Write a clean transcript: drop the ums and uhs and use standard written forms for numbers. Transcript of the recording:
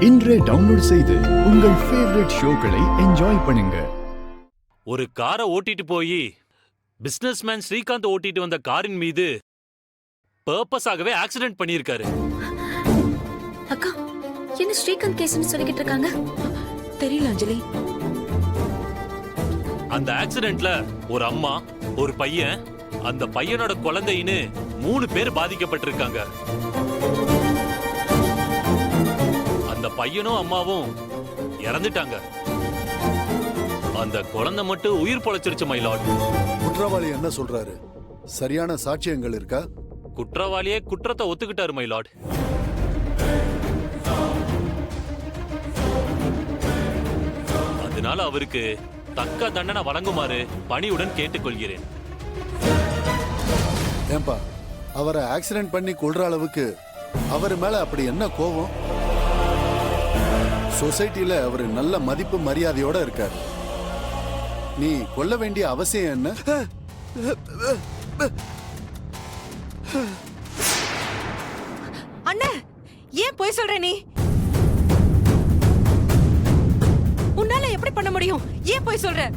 இன்றே டவுன்லோட் செய்து உங்கள் ஃபேவரட் ஷோக்களை என்ஜாய் பண்ணுங்க. ஒரு காரை ஓட்டிட்டு போய் பிசினஸ்மேன் ஸ்ரீகாந்த் ஓட்டிட்டு வந்த காரின் மீது பர்பஸாகவே ஆக்சிடென்ட் பண்ணியிருக்காரு. அக்கா, என்ன ஸ்ரீகாந்த் கேஸ்னு சொல்லிக்கிட்டு இருக்காங்க? தெரியல அஞ்சலி. அந்த ஆக்சிடென்ட்ல ஒரு அம்மா, ஒரு பையன், அந்த பையனோட குழந்தைன்னு 3 பேர் பாதிக்கப்பட்டிருக்காங்க. அந்த பையனும் அம்மாவும் இறந்துட்டாங்க. அந்த குழந்தை மட்டும் உயிர் பொழைச்சிருச்சு மை லார்ட். குற்றவாளி என்ன சொல்றாரு? சரியான சாட்சியங்கள் இருக்கா? குற்றவாளியே குற்றத்தை ஒத்துக்கிட்டாரு மை லார்ட். அதனால அவருக்கு தக்க தண்டனை வழங்குமாறு பணியுடன் கேட்டுக்கொள்கிறேன். ஏன்பா, அவரை ஆக்சிடென்ட் பண்ணி கொல்ற அளவுக்கு அவர் மேல அப்படி என்ன கோபம்? சொசைட்டில அவர் நல்ல மதிப்பு மரியாதையோட இருக்காரு. நீ கொல்ல வேண்டிய அவசியம் என்ன? அண்ணா, ஏன் போய் சொல்ற நீ? உன்னால எப்படி பண்ண முடியும்? ஏன் போய் சொல்ற?